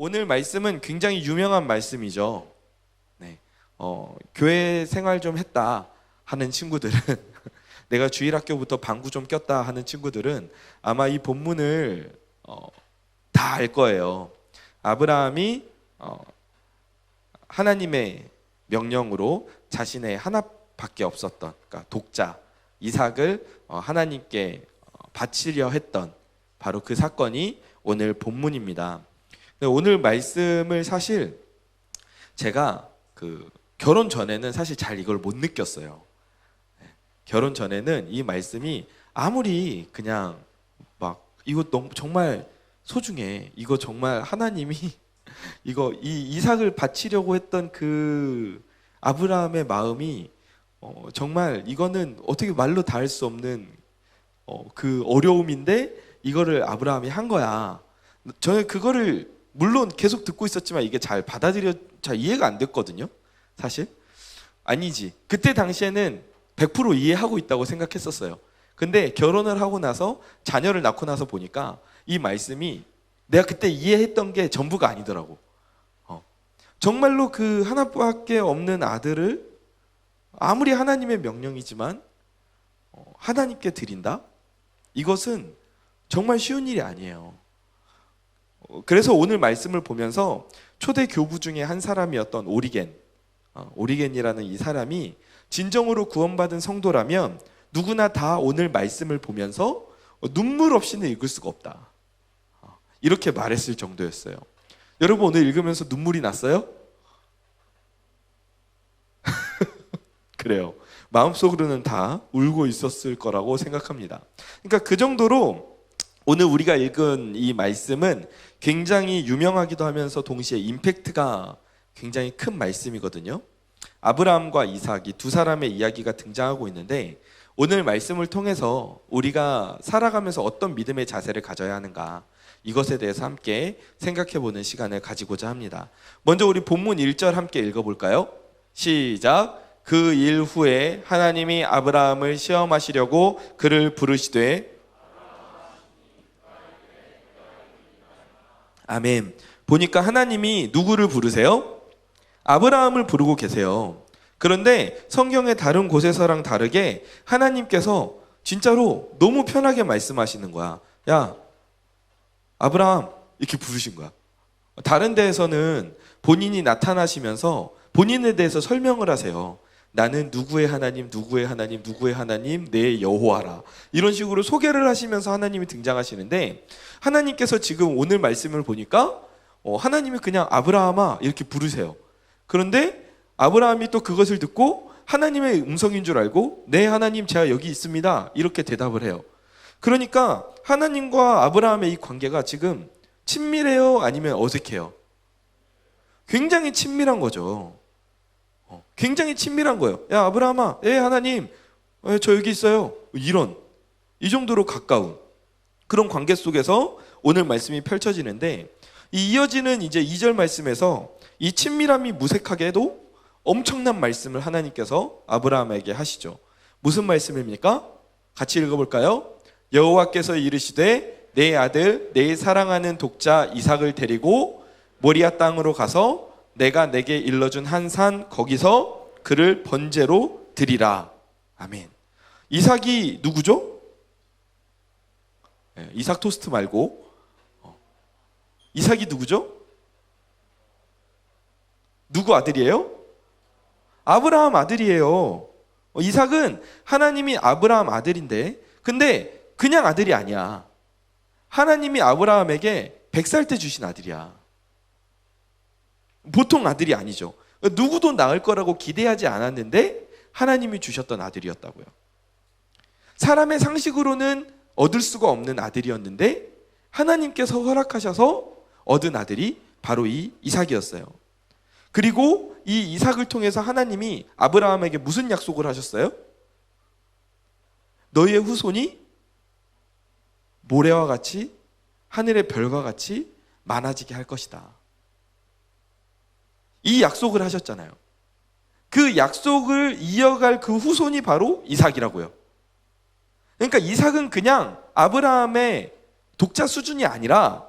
오늘 말씀은 굉장히 유명한 말씀이죠. 네. 교회 생활 좀 했다 하는 친구들은 내가 주일학교부터 방구 좀 꼈다 하는 친구들은 아마 이 본문을 다 알 거예요. 아브라함이 하나님의 명령으로 자신의 하나밖에 없었던, 그러니까 독자 이삭을 하나님께 바치려 했던 바로 그 사건이 오늘 본문입니다. 오늘 말씀을 사실 제가 결혼 전에는 사실 잘 이걸 못 느꼈어요. 결혼 전에는 이 말씀이 아무리 그냥 막 이거 너무 정말 소중해, 이거 정말 하나님이 이거 이삭을 바치려고 했던 그 아브라함의 마음이 정말 이거는 어떻게 말로 다 할 수 없는 그 어려움인데 이거를 아브라함이 한 거야. 저는 그거를 물론 계속 듣고 있었지만 이게 잘 이해가 안 됐거든요. 사실 아니지, 그때 당시에는 100% 이해하고 있다고 생각했었어요. 근데 결혼을 하고 나서 자녀를 낳고 나서 보니까 이 말씀이 내가 그때 이해했던 게 전부가 아니더라고. 정말로 그 하나밖에 없는 아들을 아무리 하나님의 명령이지만 하나님께 드린다? 이것은 정말 쉬운 일이 아니에요. 그래서 오늘 말씀을 보면서 초대 교부 중에 한 사람이었던 오리겐이라는 이 사람이 진정으로 구원받은 성도라면 누구나 다 오늘 말씀을 보면서 눈물 없이는 읽을 수가 없다, 이렇게 말했을 정도였어요. 여러분 오늘 읽으면서 눈물이 났어요? 그래요. 마음속으로는 다 울고 있었을 거라고 생각합니다. 그러니까 그 정도로 오늘 우리가 읽은 이 말씀은 굉장히 유명하기도 하면서 동시에 임팩트가 굉장히 큰 말씀이거든요. 아브라함과 이삭, 이 두 사람의 이야기가 등장하고 있는데 오늘 말씀을 통해서 우리가 살아가면서 어떤 믿음의 자세를 가져야 하는가, 이것에 대해서 함께 생각해보는 시간을 가지고자 합니다. 먼저 우리 본문 1절 함께 읽어볼까요? 시작. 그 일 후에 하나님이 아브라함을 시험하시려고 그를 부르시되. 아멘. 보니까 하나님이 누구를 부르세요? 아브라함을 부르고 계세요. 그런데 성경의 다른 곳에서랑 다르게 하나님께서 진짜로 너무 편하게 말씀하시는 거야. 야, 아브라함, 이렇게 부르신 거야. 다른 데에서는 본인이 나타나시면서 본인에 대해서 설명을 하세요. 나는 누구의 하나님, 누구의 하나님, 누구의 하나님, 내 여호와라. 이런 식으로 소개를 하시면서 하나님이 등장하시는데, 하나님께서 지금 오늘 말씀을 보니까 하나님이 그냥 아브라함아 이렇게 부르세요. 그런데 아브라함이 또 그것을 듣고 하나님의 음성인 줄 알고 네 하나님 제가 여기 있습니다 이렇게 대답을 해요. 그러니까 하나님과 아브라함의 이 관계가 지금 친밀해요, 아니면 어색해요? 굉장히 친밀한 거죠. 굉장히 친밀한 거예요. 야 아브라함아, 예 하나님, 저 여기 있어요. 이 정도로 가까운 그런 관계 속에서 오늘 말씀이 펼쳐지는데, 이 이어지는 이제 2절 말씀에서 이 친밀함이 무색하게도 엄청난 말씀을 하나님께서 아브라함에게 하시죠. 무슨 말씀입니까? 같이 읽어볼까요? 여호와께서 이르시되 내 아들 내 사랑하는 독자 이삭을 데리고 모리아 땅으로 가서 내가 내게 일러준 한 산 거기서 그를 번제로 드리라. 아멘. 이삭이 누구죠? 이삭 토스트 말고 이삭이 누구죠? 누구 아들이에요? 아브라함 아들이에요. 이삭은 하나님이 아브라함 아들인데, 근데 그냥 아들이 아니야. 하나님이 아브라함에게 100살 때 주신 아들이야. 보통 아들이 아니죠. 누구도 낳을 거라고 기대하지 않았는데 하나님이 주셨던 아들이었다고요. 사람의 상식으로는 얻을 수가 없는 아들이었는데 하나님께서 허락하셔서 얻은 아들이 바로 이 이삭이었어요. 그리고 이 이삭을 통해서 하나님이 아브라함에게 무슨 약속을 하셨어요? 너희의 후손이 모래와 같이 하늘의 별과 같이 많아지게 할 것이다. 이 약속을 하셨잖아요. 그 약속을 이어갈 그 후손이 바로 이삭이라고요. 그러니까 이삭은 그냥 아브라함의 독자 수준이 아니라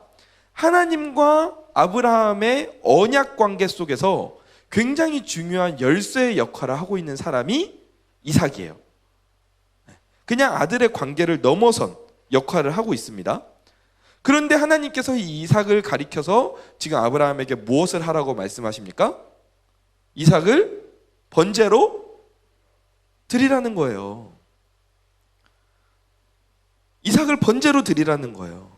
하나님과 아브라함의 언약 관계 속에서 굉장히 중요한 열쇠의 역할을 하고 있는 사람이 이삭이에요. 그냥 아들의 관계를 넘어선 역할을 하고 있습니다. 그런데 하나님께서 이 이삭을 가리켜서 지금 아브라함에게 무엇을 하라고 말씀하십니까? 이삭을 번제로 드리라는 거예요. 이삭을 번제로 드리라는 거예요.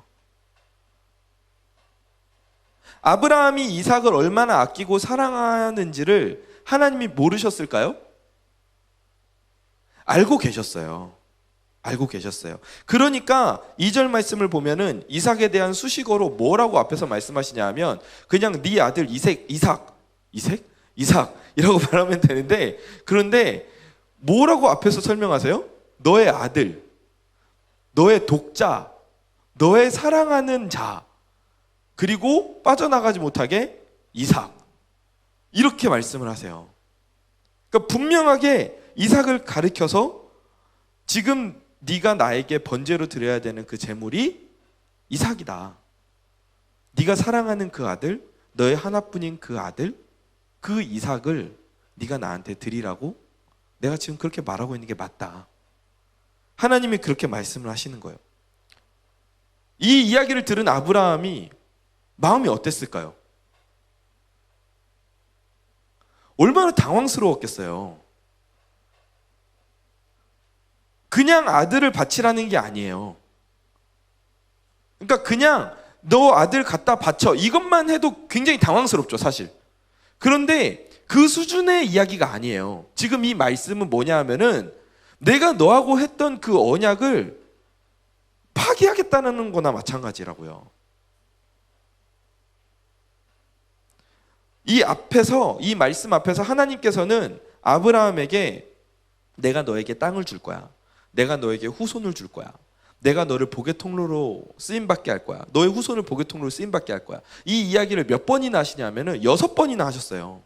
아브라함이 이삭을 얼마나 아끼고 사랑하는지를 하나님이 모르셨을까요? 알고 계셨어요. 알고 계셨어요. 그러니까 2절 말씀을 보면은 이삭에 대한 수식어로 뭐라고 앞에서 말씀하시냐 하면 그냥 네 아들 이삭이라고 말하면 되는데, 그런데 뭐라고 앞에서 설명하세요? 너의 아들, 너의 독자, 너의 사랑하는 자, 그리고 빠져나가지 못하게 이삭, 이렇게 말씀을 하세요. 그러니까 분명하게 이삭을 가리켜서 지금 네가 나에게 번제로 드려야 되는 그 제물이 이삭이다. 네가 사랑하는 그 아들, 너의 하나뿐인 그 아들, 그 이삭을 네가 나한테 드리라고 내가 지금 그렇게 말하고 있는 게 맞다. 하나님이 그렇게 말씀을 하시는 거예요. 이 이야기를 들은 아브라함이 마음이 어땠을까요? 얼마나 당황스러웠겠어요. 그냥 아들을 바치라는 게 아니에요. 그러니까 그냥 너 아들 갖다 바쳐, 이것만 해도 굉장히 당황스럽죠, 사실. 그런데 그 수준의 이야기가 아니에요. 지금 이 말씀은 뭐냐 하면은 내가 너하고 했던 그 언약을 파기하겠다는 거나 마찬가지라고요. 이 말씀 앞에서 하나님께서는 아브라함에게 내가 너에게 땅을 줄 거야. 내가 너에게 후손을 줄 거야. 내가 너를 복의 통로로 쓰임받게 할 거야. 너의 후손을 복의 통로로 쓰임받게 할 거야. 이 이야기를 몇 번이나 하시냐면은 6번이나 하셨어요.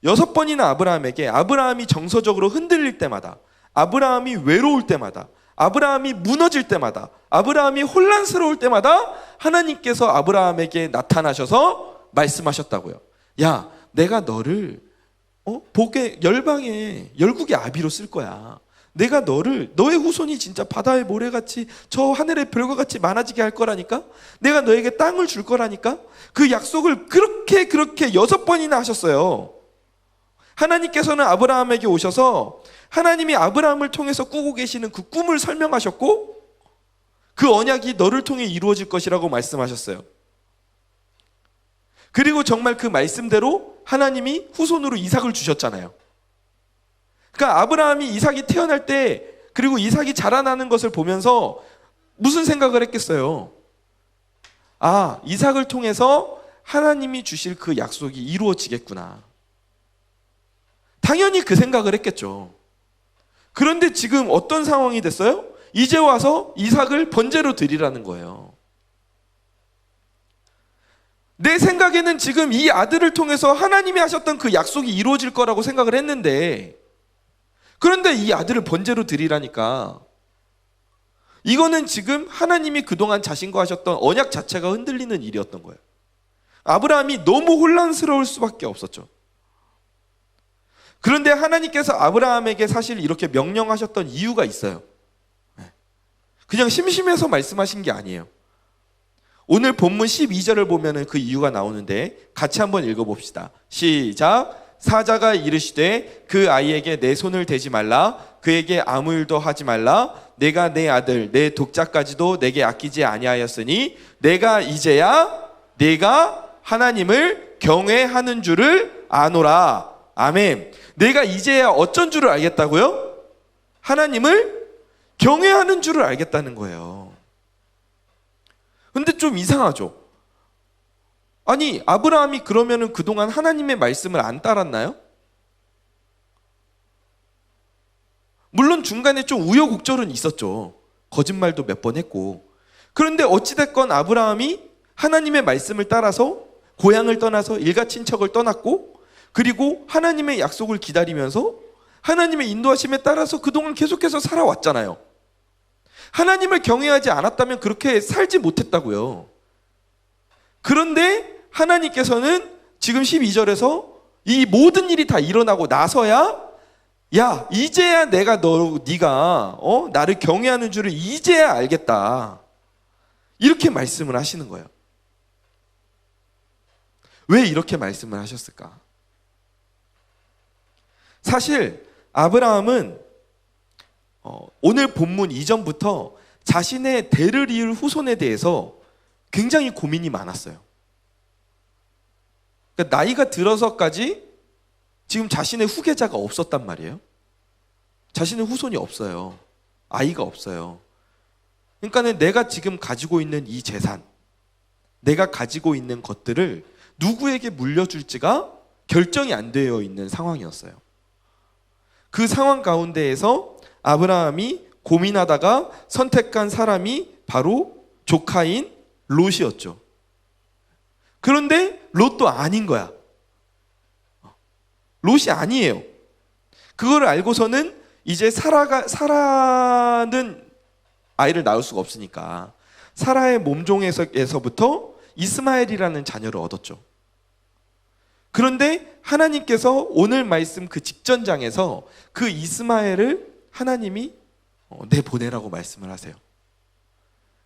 6번이나 아브라함에게, 아브라함이 정서적으로 흔들릴 때마다, 아브라함이 외로울 때마다, 아브라함이 무너질 때마다, 아브라함이 혼란스러울 때마다 하나님께서 아브라함에게 나타나셔서 말씀하셨다고요. 야, 내가 너를 복의 열방의 열국의 아비로 쓸 거야. 내가 너의 후손이 진짜 바다의 모래같이 저 하늘의 별과 같이 많아지게 할 거라니까. 내가 너에게 땅을 줄 거라니까. 그 약속을 그렇게 6번이나 하셨어요. 하나님께서는 아브라함에게 오셔서 하나님이 아브라함을 통해서 꾸고 계시는 그 꿈을 설명하셨고, 그 언약이 너를 통해 이루어질 것이라고 말씀하셨어요. 그리고 정말 그 말씀대로 하나님이 후손으로 이삭을 주셨잖아요. 그러니까 아브라함이 이삭이 태어날 때, 그리고 이삭이 자라나는 것을 보면서 무슨 생각을 했겠어요? 아, 이삭을 통해서 하나님이 주실 그 약속이 이루어지겠구나. 당연히 그 생각을 했겠죠. 그런데 지금 어떤 상황이 됐어요? 이제 와서 이삭을 번제로 드리라는 거예요. 내 생각에는 지금 이 아들을 통해서 하나님이 하셨던 그 약속이 이루어질 거라고 생각을 했는데, 그런데 이 아들을 번제로 드리라니까, 이거는 지금 하나님이 그동안 자신과 하셨던 언약 자체가 흔들리는 일이었던 거예요. 아브라함이 너무 혼란스러울 수밖에 없었죠. 그런데 하나님께서 아브라함에게 사실 이렇게 명령하셨던 이유가 있어요. 그냥 심심해서 말씀하신 게 아니에요. 오늘 본문 12절을 보면 그 이유가 나오는데 같이 한번 읽어봅시다. 시작. 사자가 이르시되 그 아이에게 내 손을 대지 말라. 그에게 아무 일도 하지 말라. 내가 내 아들 내 독자까지도 내게 아끼지 아니하였으니 내가 이제야 내가 하나님을 경외하는 줄을 아노라. 아멘. 내가 이제야 어쩐 줄을 알겠다고요? 하나님을 경외하는 줄을 알겠다는 거예요. 근데 좀 이상하죠? 아니, 아브라함이 그러면은 그동안 하나님의 말씀을 안 따랐나요? 물론 중간에 좀 우여곡절은 있었죠. 거짓말도 몇 번 했고. 그런데 어찌됐건 아브라함이 하나님의 말씀을 따라서 고향을 떠나서 일가 친척을 떠났고, 그리고 하나님의 약속을 기다리면서 하나님의 인도하심에 따라서 그동안 계속해서 살아왔잖아요. 하나님을 경외하지 않았다면 그렇게 살지 못했다고요. 그런데 하나님께서는 지금 12절에서 이 모든 일이 다 일어나고 나서야 야, 이제야 내가 네가 나를 경외하는 줄을 이제야 알겠다. 이렇게 말씀을 하시는 거예요. 왜 이렇게 말씀을 하셨을까? 사실 아브라함은 오늘 본문 이전부터 자신의 대를 이을 후손에 대해서 굉장히 고민이 많았어요. 그러니까 나이가 들어서까지 지금 자신의 후계자가 없었단 말이에요. 자신의 후손이 없어요. 아이가 없어요. 그러니까는 내가 지금 가지고 있는 이 재산, 내가 가지고 있는 것들을 누구에게 물려줄지가 결정이 안 되어 있는 상황이었어요. 그 상황 가운데에서 아브라함이 고민하다가 선택한 사람이 바로 조카인 롯이었죠. 그런데 롯도 아닌 거야. 롯이 아니에요. 그걸 알고서는 이제 사라는 아이를 낳을 수가 없으니까 사라의 몸종에서부터 이스마엘이라는 자녀를 얻었죠. 그런데 하나님께서 오늘 말씀 그 직전장에서 그 이스마엘을 하나님이 내보내라고 말씀을 하세요.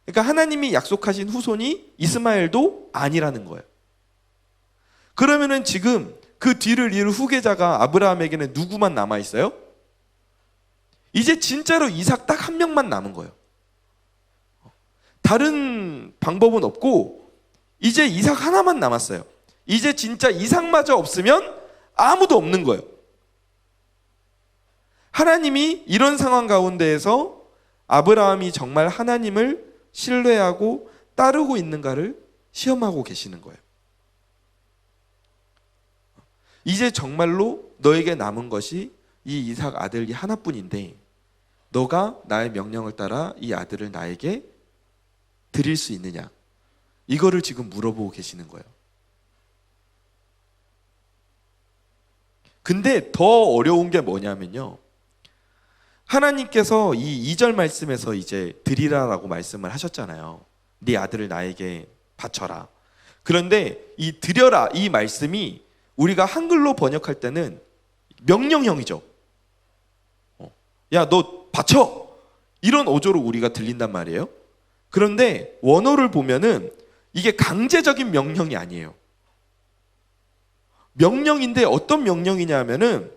그러니까 하나님이 약속하신 후손이 이스마엘도 아니라는 거예요. 그러면은 지금 그 뒤를 이을 후계자가 아브라함에게는 누구만 남아 있어요? 이제 진짜로 이삭 딱 한 명만 남은 거예요. 다른 방법은 없고 이제 이삭 하나만 남았어요. 이제 진짜 이삭마저 없으면 아무도 없는 거예요. 하나님이 이런 상황 가운데에서 아브라함이 정말 하나님을 신뢰하고 따르고 있는가를 시험하고 계시는 거예요. 이제 정말로 너에게 남은 것이 이 이삭 아들이 하나뿐인데 너가 나의 명령을 따라 이 아들을 나에게 드릴 수 있느냐? 이거를 지금 물어보고 계시는 거예요. 근데 더 어려운 게 뭐냐면요. 하나님께서 이 2절 말씀에서 이제 드리라라고 말씀을 하셨잖아요. 네 아들을 나에게 바쳐라. 그런데 이 드려라 이 말씀이 우리가 한글로 번역할 때는 명령형이죠. 야, 너 바쳐! 이런 어조로 우리가 들린단 말이에요. 그런데 원어를 보면은 이게 강제적인 명령이 아니에요. 명령인데 어떤 명령이냐면은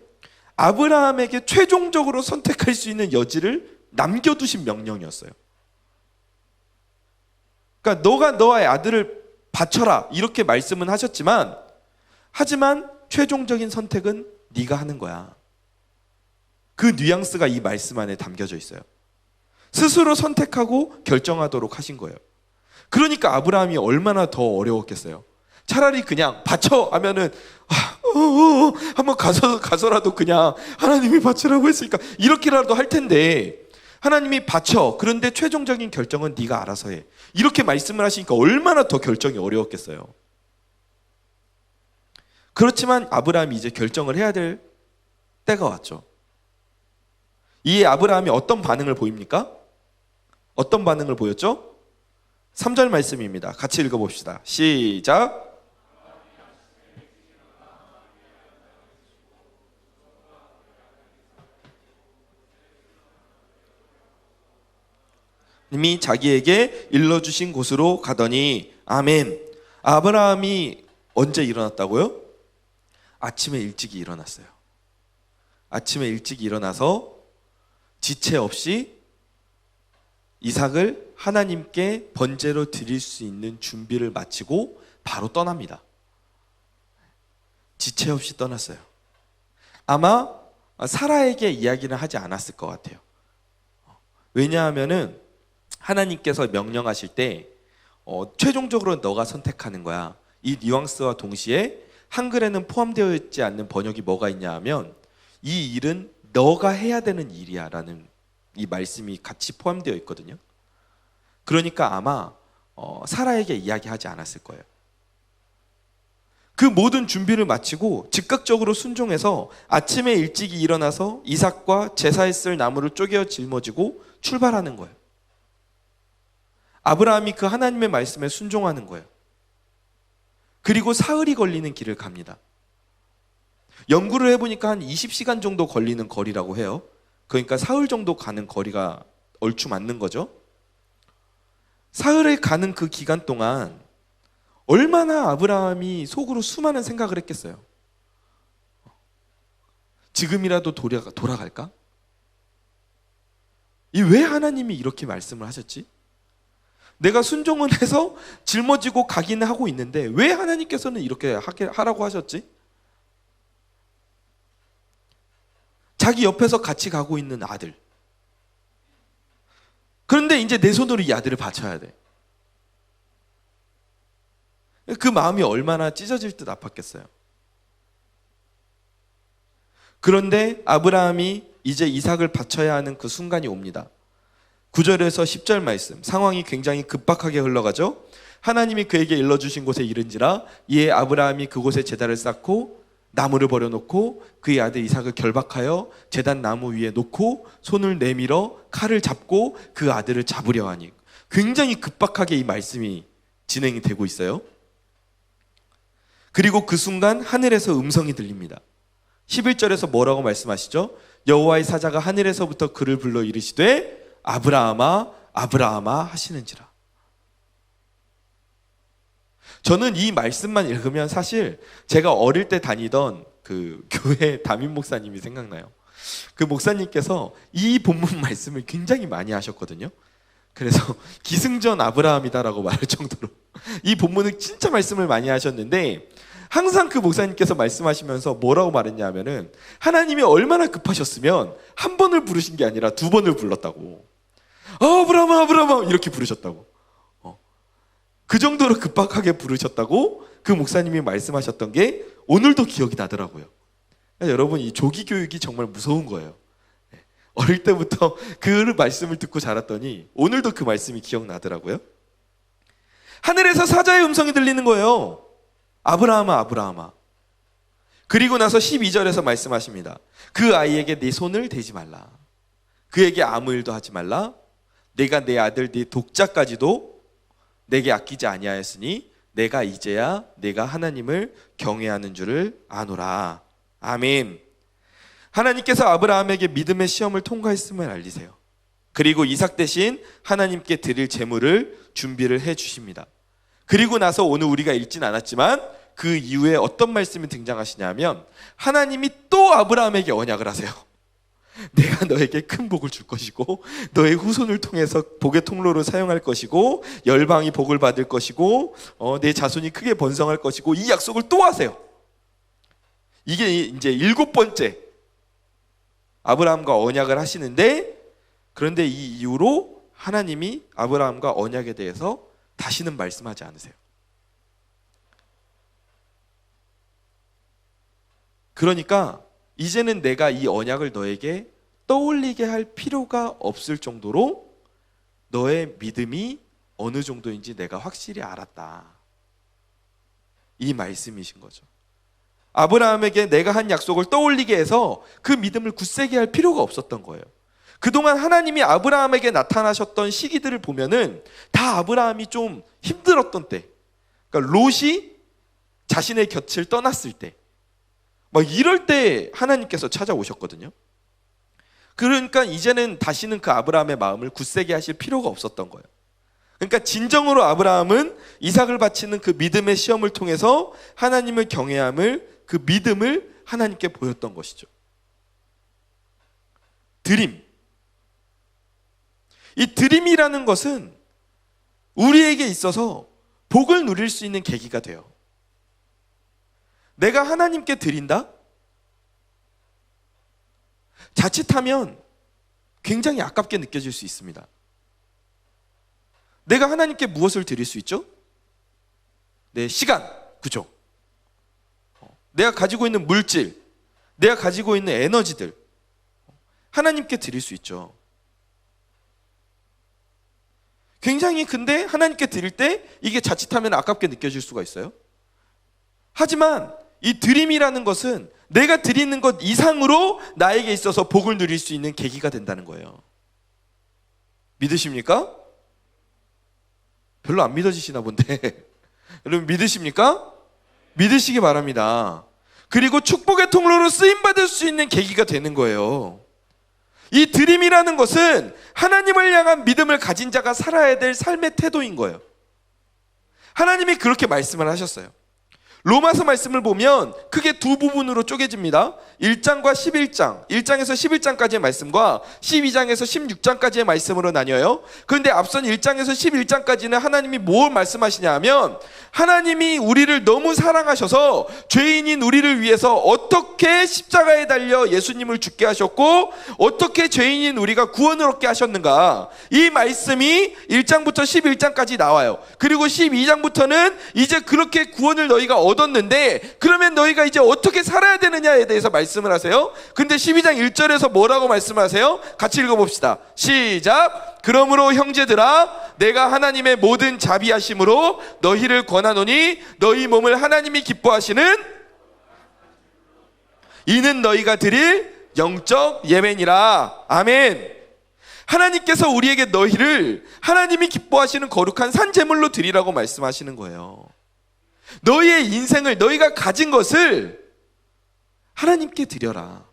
아브라함에게 최종적으로 선택할 수 있는 여지를 남겨두신 명령이었어요. 그러니까 너가 너의 아들을 바쳐라 이렇게 말씀은 하셨지만 하지만 최종적인 선택은 네가 하는 거야. 그 뉘앙스가 이 말씀 안에 담겨져 있어요. 스스로 선택하고 결정하도록 하신 거예요. 그러니까 아브라함이 얼마나 더 어려웠겠어요. 차라리 그냥 바쳐 하면은 한번 가서라도 그냥 하나님이 바치라고 했으니까 이렇게라도 할 텐데 하나님이 바쳐. 그런데 최종적인 결정은 네가 알아서 해. 이렇게 말씀을 하시니까 얼마나 더 결정이 어려웠겠어요. 그렇지만 아브라함이 이제 결정을 해야 될 때가 왔죠. 이 아브라함이 어떤 반응을 보입니까? 어떤 반응을 보였죠? 3절 말씀입니다. 같이 읽어봅시다. 시작. 이미 자기에게 일러주신 곳으로 가더니 아멘. 아브라함이 언제 일어났다고요? 아침에 일찍이 일어났어요. 아침에 일찍 일어나서 지체 없이 이삭을 하나님께 번제로 드릴 수 있는 준비를 마치고 바로 떠납니다. 지체 없이 떠났어요. 아마 사라에게 이야기는 하지 않았을 것 같아요. 왜냐하면은 하나님께서 명령하실 때 최종적으로 너가 선택하는 거야. 이 뉘앙스와 동시에 한글에는 포함되어 있지 않는 번역이 뭐가 있냐 하면 이 일은 너가 해야 되는 일이야 라는 이 말씀이 같이 포함되어 있거든요. 그러니까 아마 사라에게 이야기하지 않았을 거예요. 그 모든 준비를 마치고 즉각적으로 순종해서 아침에 일찍이 일어나서 이삭과 제사에 쓸 나무를 쪼개어 짊어지고 출발하는 거예요. 아브라함이 그 하나님의 말씀에 순종하는 거예요. 그리고 사흘이 걸리는 길을 갑니다. 연구를 해보니까 한 20시간 정도 걸리는 거리라고 해요. 그러니까 사흘 정도 가는 거리가 얼추 맞는 거죠. 사흘을 가는 그 기간 동안 얼마나 아브라함이 속으로 수많은 생각을 했겠어요. 지금이라도 돌아갈까? 왜 하나님이 이렇게 말씀을 하셨지? 내가 순종은 해서 짊어지고 가기는 하고 있는데 왜 하나님께서는 이렇게 하라고 하셨지? 자기 옆에서 같이 가고 있는 아들. 그런데 이제 내 손으로 이 아들을 바쳐야 돼. 그 마음이 얼마나 찢어질 듯 아팠겠어요. 그런데 아브라함이 이제 이삭을 바쳐야 하는 그 순간이 옵니다. 9절에서 10절 말씀, 상황이 굉장히 급박하게 흘러가죠. 하나님이 그에게 일러주신 곳에 이른지라 이에 아브라함이 그곳에 제단을 쌓고 나무를 버려놓고 그의 아들 이삭을 결박하여 제단 나무 위에 놓고 손을 내밀어 칼을 잡고 그 아들을 잡으려 하니, 굉장히 급박하게 이 말씀이 진행이 되고 있어요. 그리고 그 순간 하늘에서 음성이 들립니다. 11절에서 뭐라고 말씀하시죠? 여호와의 사자가 하늘에서부터 그를 불러 이르시되 아브라함아 아브라함아 하시는지라. 저는 이 말씀만 읽으면 사실 제가 어릴 때 다니던 그 교회 담임 목사님이 생각나요. 그 목사님께서 이 본문 말씀을 굉장히 많이 하셨거든요. 그래서 기승전 아브라함이다라고 말할 정도로 이 본문을 진짜 말씀을 많이 하셨는데, 항상 그 목사님께서 말씀하시면서 뭐라고 말했냐면은 하나님이 얼마나 급하셨으면 한 번을 부르신 게 아니라 두 번을 불렀다고. 아브라함아 아브라함아 이렇게 부르셨다고. 그 정도로 급박하게 부르셨다고 그 목사님이 말씀하셨던 게 오늘도 기억이 나더라고요. 여러분, 이 조기 교육이 정말 무서운 거예요. 어릴 때부터 그 말씀을 듣고 자랐더니 오늘도 그 말씀이 기억나더라고요. 하늘에서 사자의 음성이 들리는 거예요. 아브라함아 아브라함아. 그리고 나서 12절에서 말씀하십니다. 그 아이에게 네 손을 대지 말라. 그에게 아무 일도 하지 말라. 내가 내 아들 네 독자까지도 내게 아끼지 아니하였으니 내가 이제야 내가 하나님을 경외하는 줄을 아노라. 아멘. 하나님께서 아브라함에게 믿음의 시험을 통과했음을 알리세요. 그리고 이삭 대신 하나님께 드릴 제물을 준비를 해 주십니다. 그리고 나서 오늘 우리가 읽진 않았지만 그 이후에 어떤 말씀이 등장하시냐면 하나님이 또 아브라함에게 언약을 하세요. 내가 너에게 큰 복을 줄 것이고 너의 후손을 통해서 복의 통로로 사용할 것이고 열방이 복을 받을 것이고 내 자손이 크게 번성할 것이고, 이 약속을 또 하세요. 이게 이제 7번째 아브라함과 언약을 하시는데, 그런데 이 이후로 하나님이 아브라함과 언약에 대해서 다시는 말씀하지 않으세요. 그러니까 이제는 내가 이 언약을 너에게 떠올리게 할 필요가 없을 정도로 너의 믿음이 어느 정도인지 내가 확실히 알았다. 이 말씀이신 거죠. 아브라함에게 내가 한 약속을 떠올리게 해서 그 믿음을 굳세게 할 필요가 없었던 거예요. 그동안 하나님이 아브라함에게 나타나셨던 시기들을 보면은 다 아브라함이 좀 힘들었던 때, 그러니까 롯이 자신의 곁을 떠났을 때, 막 이럴 때 하나님께서 찾아오셨거든요. 그러니까 이제는 다시는 그 아브라함의 마음을 굳세게 하실 필요가 없었던 거예요. 그러니까 진정으로 아브라함은 이삭을 바치는 그 믿음의 시험을 통해서 하나님을 경외함을, 그 믿음을 하나님께 보였던 것이죠. 드림. 이 드림이라는 것은 우리에게 있어서 복을 누릴 수 있는 계기가 돼요. 내가 하나님께 드린다? 자칫하면 굉장히 아깝게 느껴질 수 있습니다. 내가 하나님께 무엇을 드릴 수 있죠? 내 시간, 그죠? 내가 가지고 있는 물질, 내가 가지고 있는 에너지들, 하나님께 드릴 수 있죠. 굉장히, 근데 하나님께 드릴 때 이게 자칫하면 아깝게 느껴질 수가 있어요. 하지만 이 드림이라는 것은 내가 드리는 것 이상으로 나에게 있어서 복을 누릴 수 있는 계기가 된다는 거예요. 믿으십니까? 별로 안 믿어지시나 본데. 여러분 믿으십니까? 믿으시기 바랍니다. 그리고 축복의 통로로 쓰임받을 수 있는 계기가 되는 거예요. 이 드림이라는 것은 하나님을 향한 믿음을 가진 자가 살아야 될 삶의 태도인 거예요. 하나님이 그렇게 말씀을 하셨어요. 로마서 말씀을 보면 크게 두 부분으로 쪼개집니다. 1장과 11장, 1장에서 11장까지의 말씀과 12장에서 16장까지의 말씀으로 나뉘어요. 그런데 앞선 1장에서 11장까지는 하나님이 뭘 말씀하시냐 하면, 하나님이 우리를 너무 사랑하셔서 죄인인 우리를 위해서 어떻게 십자가에 달려 예수님을 죽게 하셨고 어떻게 죄인인 우리가 구원을 얻게 하셨는가, 이 말씀이 1장부터 11장까지 나와요. 그리고 12장부터는 이제 그렇게 구원을 너희가 얻었는데 그러면 너희가 이제 어떻게 살아야 되느냐에 대해서 말씀을 하세요. 근데 12장 1절에서 뭐라고 말씀하세요? 같이 읽어봅시다. 시작. 그러므로 형제들아, 내가 하나님의 모든 자비하심으로 너희를 권하노니 너희 몸을 하나님이 기뻐하시는 이는 너희가 드릴 영적 예배니라. 아멘. 하나님께서 우리에게 너희를 하나님이 기뻐하시는 거룩한 산제물로 드리라고 말씀하시는 거예요. 너희의 인생을, 너희가 가진 것을 하나님께 드려라.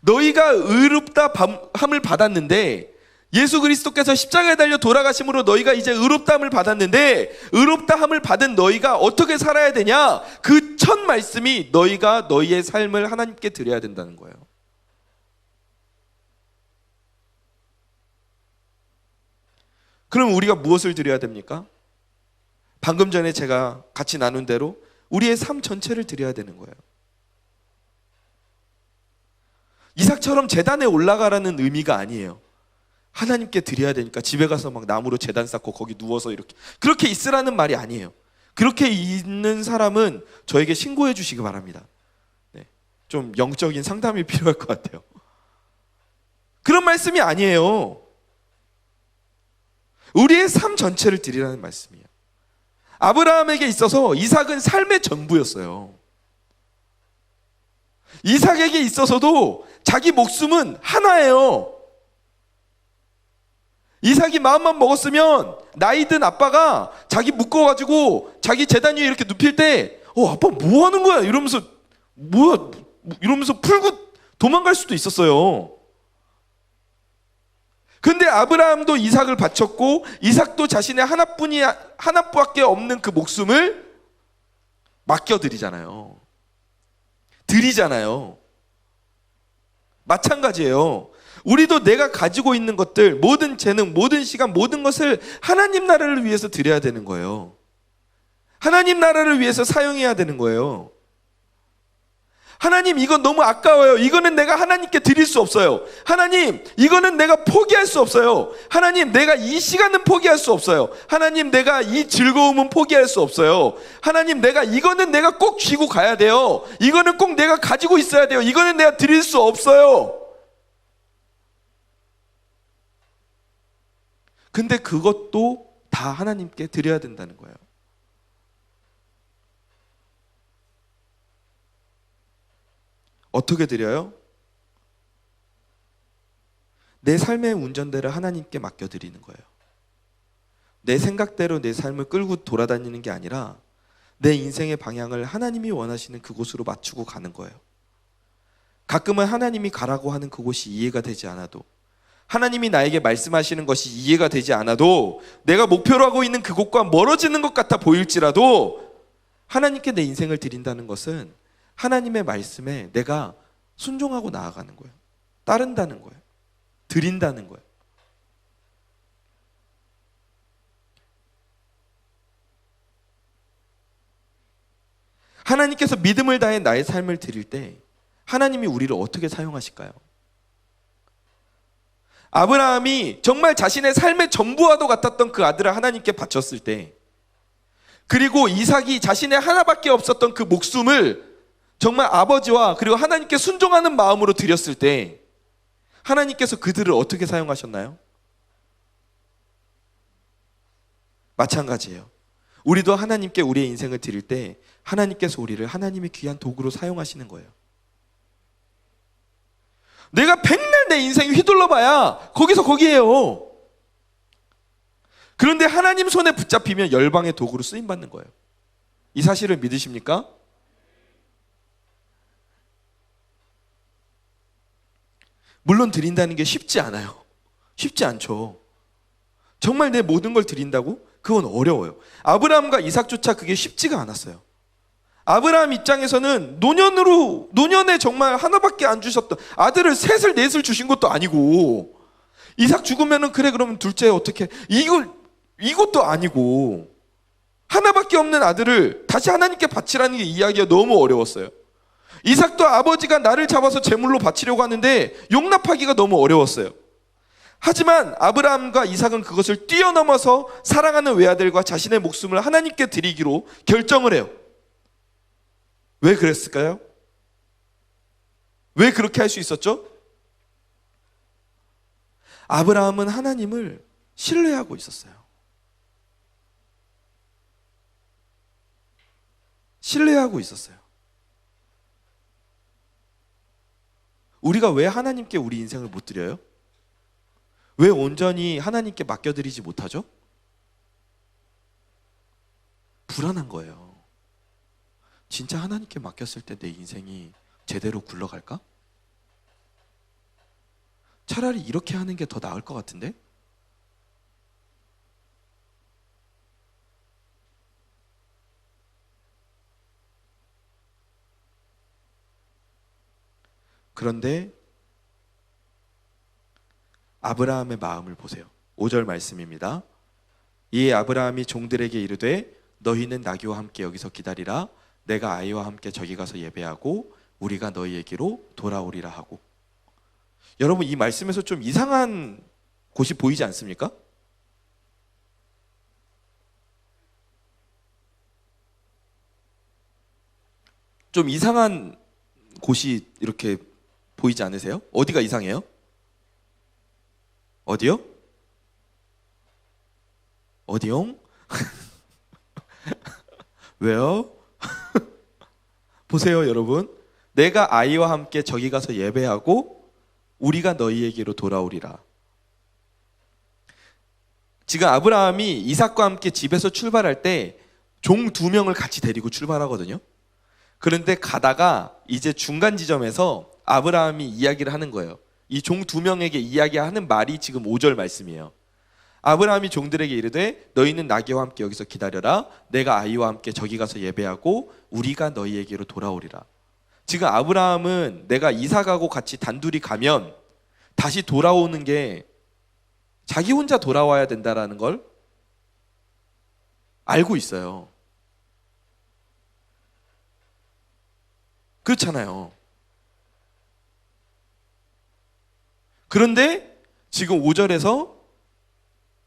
너희가 의롭다 함을 받았는데, 예수 그리스도께서 십자가에 달려 돌아가심으로 너희가 이제 의롭다함을 받았는데, 의롭다함을 받은 너희가 어떻게 살아야 되냐? 그 첫 말씀이 너희가 너희의 삶을 하나님께 드려야 된다는 거예요. 그럼 우리가 무엇을 드려야 됩니까? 방금 전에 제가 같이 나눈 대로 우리의 삶 전체를 드려야 되는 거예요. 이삭처럼 제단에 올라가라는 의미가 아니에요. 하나님께 드려야 되니까 집에 가서 막 나무로 제단 쌓고 거기 누워서 이렇게 그렇게 있으라는 말이 아니에요. 그렇게 있는 사람은 저에게 신고해 주시기 바랍니다. 네, 좀 영적인 상담이 필요할 것 같아요. 그런 말씀이 아니에요. 우리의 삶 전체를 드리라는 말씀이에요. 아브라함에게 있어서 이삭은 삶의 전부였어요. 이삭에게 있어서도 자기 목숨은 하나예요. 이삭이 마음만 먹었으면 나이 든 아빠가 자기 묶어가지고 자기 제단 위에 이렇게 눕힐 때 아빠 뭐 하는 거야? 이러면서 뭐야? 이러면서 풀고 도망갈 수도 있었어요. 근데 아브라함도 이삭을 바쳤고 이삭도 자신의 하나뿐밖에 없는 그 목숨을 맡겨드리잖아요. 드리잖아요. 마찬가지예요. 우리도 내가 가지고 있는 것들, 모든 재능, 모든 시간, 모든 것을 하나님 나라를 위해서 드려야 되는 거예요. 하나님 나라를 위해서 사용해야 되는 거예요. 하나님, 이건 너무 아까워요. 이거는 내가 하나님께 드릴 수 없어요. 하나님, 이거는 내가 포기할 수 없어요. 하나님, 내가 이 시간은 포기할 수 없어요. 하나님, 내가 이 즐거움은 포기할 수 없어요. 하나님, 이거는 내가 꼭 쥐고 가야 돼요. 이거는 꼭 내가 가지고 있어야 돼요. 이거는 내가 드릴 수 없어요. 근데 그것도 다 하나님께 드려야 된다는 거예요. 어떻게 드려요? 내 삶의 운전대를 하나님께 맡겨드리는 거예요. 내 생각대로 내 삶을 끌고 돌아다니는 게 아니라 내 인생의 방향을 하나님이 원하시는 그곳으로 맞추고 가는 거예요. 가끔은 하나님이 가라고 하는 그곳이 이해가 되지 않아도, 하나님이 나에게 말씀하시는 것이 이해가 되지 않아도, 내가 목표로 하고 있는 그곳과 멀어지는 것 같아 보일지라도 하나님께 내 인생을 드린다는 것은 하나님의 말씀에 내가 순종하고 나아가는 거예요. 따른다는 거예요. 드린다는 거예요. 하나님께서 믿음을 다해 나의 삶을 드릴 때 하나님이 우리를 어떻게 사용하실까요? 아브라함이 정말 자신의 삶의 전부와도 같았던 그 아들을 하나님께 바쳤을 때, 그리고 이삭이 자신의 하나밖에 없었던 그 목숨을 정말 아버지와 그리고 하나님께 순종하는 마음으로 드렸을 때 하나님께서 그들을 어떻게 사용하셨나요? 마찬가지예요. 우리도 하나님께 우리의 인생을 드릴 때 하나님께서 우리를 하나님의 귀한 도구로 사용하시는 거예요. 내가 백날 내 인생 휘둘러 봐야 거기서 거기에요. 그런데 하나님 손에 붙잡히면 열방의 도구로 쓰임받는 거예요. 이 사실을 믿으십니까? 물론 드린다는 게 쉽지 않아요. 쉽지 않죠. 정말 내 모든 걸 드린다고? 그건 어려워요. 아브라함과 이삭조차 그게 쉽지가 않았어요. 아브라함 입장에서는 노년에 정말 하나밖에 안 주셨던 아들을 셋을 넷을 주신 것도 아니고, 이삭 죽으면은 그래 그러면 둘째 어떻게, 이것도 아니고 하나밖에 없는 아들을 다시 하나님께 바치라는 게 이야기가 너무 어려웠어요. 이삭도 아버지가 나를 잡아서 제물로 바치려고 하는데 용납하기가 너무 어려웠어요. 하지만 아브라함과 이삭은 그것을 뛰어넘어서 사랑하는 외아들과 자신의 목숨을 하나님께 드리기로 결정을 해요. 왜 그랬을까요? 왜 그렇게 할 수 있었죠? 아브라함은 하나님을 신뢰하고 있었어요. 신뢰하고 있었어요. 우리가 왜 하나님께 우리 인생을 못 드려요? 왜 온전히 하나님께 맡겨드리지 못하죠? 불안한 거예요. 진짜 하나님께 맡겼을 때 내 인생이 제대로 굴러갈까? 차라리 이렇게 하는 게 더 나을 것 같은데? 그런데 아브라함의 마음을 보세요. 5절 말씀입니다. 이에 아브라함이 종들에게 이르되 너희는 나귀와 함께 여기서 기다리라. 내가 아이와 함께 저기 가서 예배하고 우리가 너희에게로 돌아오리라 하고. 여러분, 이 말씀에서 좀 이상한 곳이 보이지 않습니까? 좀 이상한 곳이 이렇게 보이지 않으세요? 어디가 이상해요? 어디요? 어디용? 왜요? 보세요, 여러분. 내가 아이와 함께 저기 가서 예배하고 우리가 너희에게로 돌아오리라. 지금 아브라함이 이삭과 함께 집에서 출발할 때 종 2명을 같이 데리고 출발하거든요. 그런데 가다가 이제 중간 지점에서 아브라함이 이야기를 하는 거예요. 이 종 2명에게 이야기하는 말이 지금 5절 말씀이에요. 아브라함이 종들에게 이르되 너희는 나귀와 함께 여기서 기다려라. 내가 아이와 함께 저기 가서 예배하고 우리가 너희에게로 돌아오리라. 지금 아브라함은 내가 이삭하고 같이 단둘이 가면 다시 돌아오는 게 자기 혼자 돌아와야 된다라는 걸 알고 있어요. 그렇잖아요. 그런데 지금 5절에서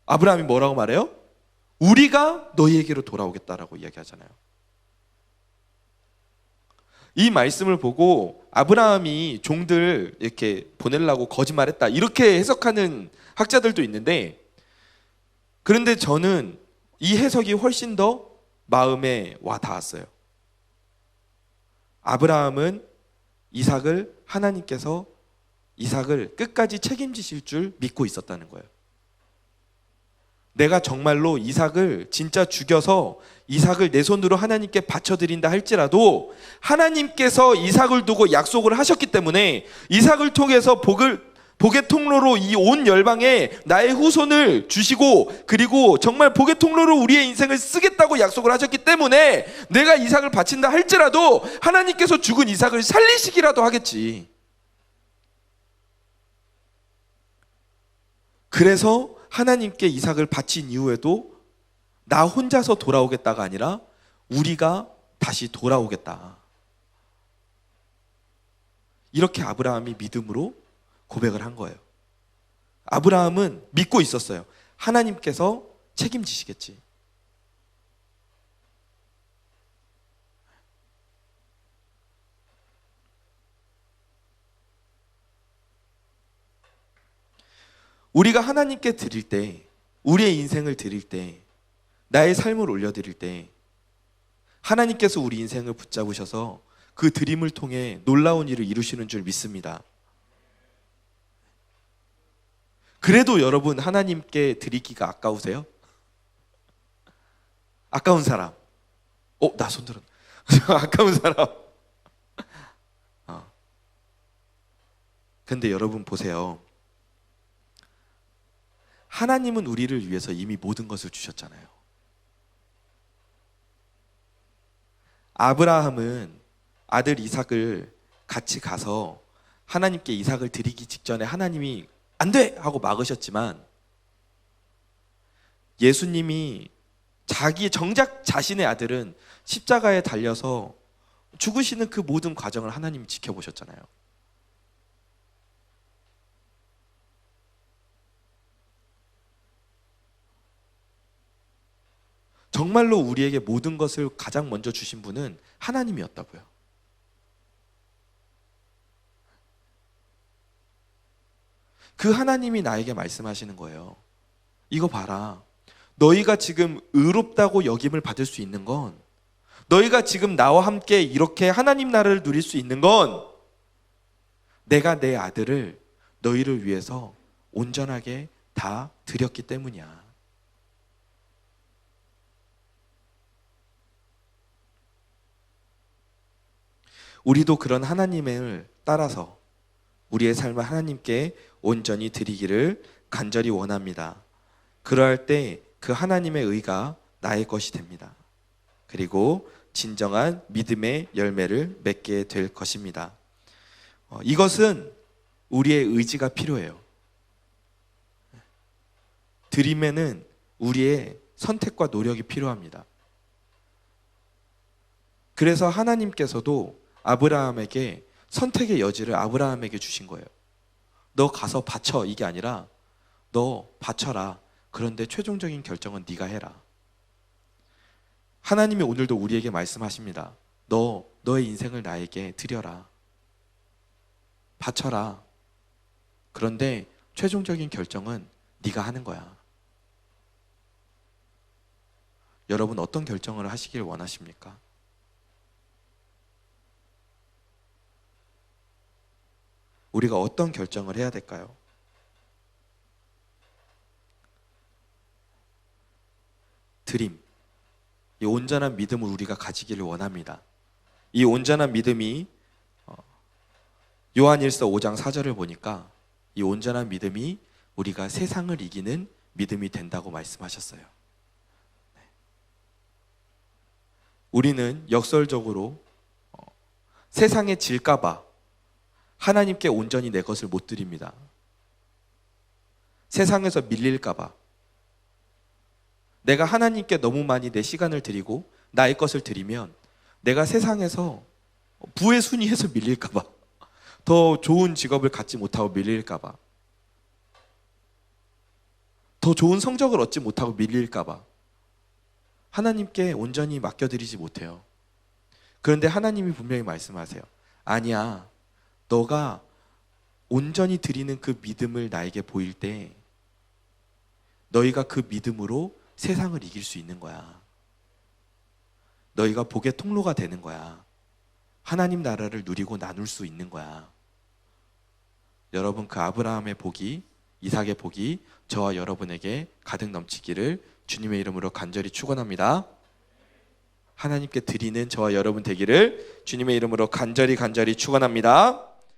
아브라함이 뭐라고 말해요? 우리가 너희에게로 돌아오겠다라고 이야기하잖아요. 이 말씀을 보고 아브라함이 종들 이렇게 보내려고 거짓말했다 이렇게 해석하는 학자들도 있는데, 그런데 저는 이 해석이 훨씬 더 마음에 와 닿았어요. 아브라함은 하나님께서 이삭을 끝까지 책임지실 줄 믿고 있었다는 거예요. 내가 정말로 이삭을 진짜 죽여서 이삭을 내 손으로 하나님께 바쳐드린다 할지라도 하나님께서 이삭을 두고 약속을 하셨기 때문에 이삭을 통해서 복의 통로로 이 온 열방에 나의 후손을 주시고, 그리고 정말 복의 통로로 우리의 인생을 쓰겠다고 약속을 하셨기 때문에 내가 이삭을 바친다 할지라도 하나님께서 죽은 이삭을 살리시기라도 하겠지. 그래서 하나님께 이삭을 바친 이후에도 나 혼자서 돌아오겠다가 아니라 우리가 다시 돌아오겠다. 이렇게 아브라함이 믿음으로 고백을 한 거예요. 아브라함은 믿고 있었어요. 하나님께서 책임지시겠지. 우리가 하나님께 드릴 때, 우리의 인생을 드릴 때, 나의 삶을 올려드릴 때 하나님께서 우리 인생을 붙잡으셔서 그 드림을 통해 놀라운 일을 이루시는 줄 믿습니다. 그래도 여러분, 하나님께 드리기가 아까우세요? 아까운 사람. 나 손 들었. 아까운 사람. 근데 여러분 보세요. 하나님은 우리를 위해서 이미 모든 것을 주셨잖아요. 아브라함은 아들 이삭을 같이 가서 하나님께 이삭을 드리기 직전에 하나님이 안 돼! 하고 막으셨지만, 예수님이 정작 자신의 아들은 십자가에 달려서 죽으시는 그 모든 과정을 하나님이 지켜보셨잖아요. 정말로 우리에게 모든 것을 가장 먼저 주신 분은 하나님이었다고요. 그 하나님이 나에게 말씀하시는 거예요. 이거 봐라. 너희가 지금 의롭다고 여김을 받을 수 있는 건, 너희가 지금 나와 함께 이렇게 하나님 나라를 누릴 수 있는 건, 내가 내 아들을 너희를 위해서 온전하게 다 드렸기 때문이야. 우리도 그런 하나님을 따라서 우리의 삶을 하나님께 온전히 드리기를 간절히 원합니다. 그러할 때 그 하나님의 의가 나의 것이 됩니다. 그리고 진정한 믿음의 열매를 맺게 될 것입니다. 이것은 우리의 의지가 필요해요. 드림에는 우리의 선택과 노력이 필요합니다. 그래서 하나님께서도 아브라함에게 선택의 여지를 아브라함에게 주신 거예요. 너 가서 바쳐, 이게 아니라 너 바쳐라. 그런데 최종적인 결정은 네가 해라. 하나님이 오늘도 우리에게 말씀하십니다. 너의 인생을 나에게 드려라. 바쳐라. 그런데 최종적인 결정은 네가 하는 거야. 여러분 어떤 결정을 하시길 원하십니까? 우리가 어떤 결정을 해야 될까요? 드림, 이 온전한 믿음을 우리가 가지기를 원합니다. 이 온전한 믿음이 요한일서 5장 4절을 보니까 이 온전한 믿음이 우리가 세상을 이기는 믿음이 된다고 말씀하셨어요. 우리는 역설적으로 세상에 질까봐 하나님께 온전히 내 것을 못 드립니다. 세상에서 밀릴까봐 내가 하나님께 너무 많이 내 시간을 드리고 나의 것을 드리면 내가 세상에서 부의 순위에서 밀릴까봐, 더 좋은 직업을 갖지 못하고 밀릴까봐, 더 좋은 성적을 얻지 못하고 밀릴까봐 하나님께 온전히 맡겨드리지 못해요. 그런데 하나님이 분명히 말씀하세요. 아니야, 너가 온전히 드리는 그 믿음을 나에게 보일 때 너희가 그 믿음으로 세상을 이길 수 있는 거야. 너희가 복의 통로가 되는 거야. 하나님 나라를 누리고 나눌 수 있는 거야. 여러분, 그 아브라함의 복이, 이삭의 복이 저와 여러분에게 가득 넘치기를 주님의 이름으로 간절히 축원합니다. 하나님께 드리는 저와 여러분 되기를 주님의 이름으로 간절히 축원합니다.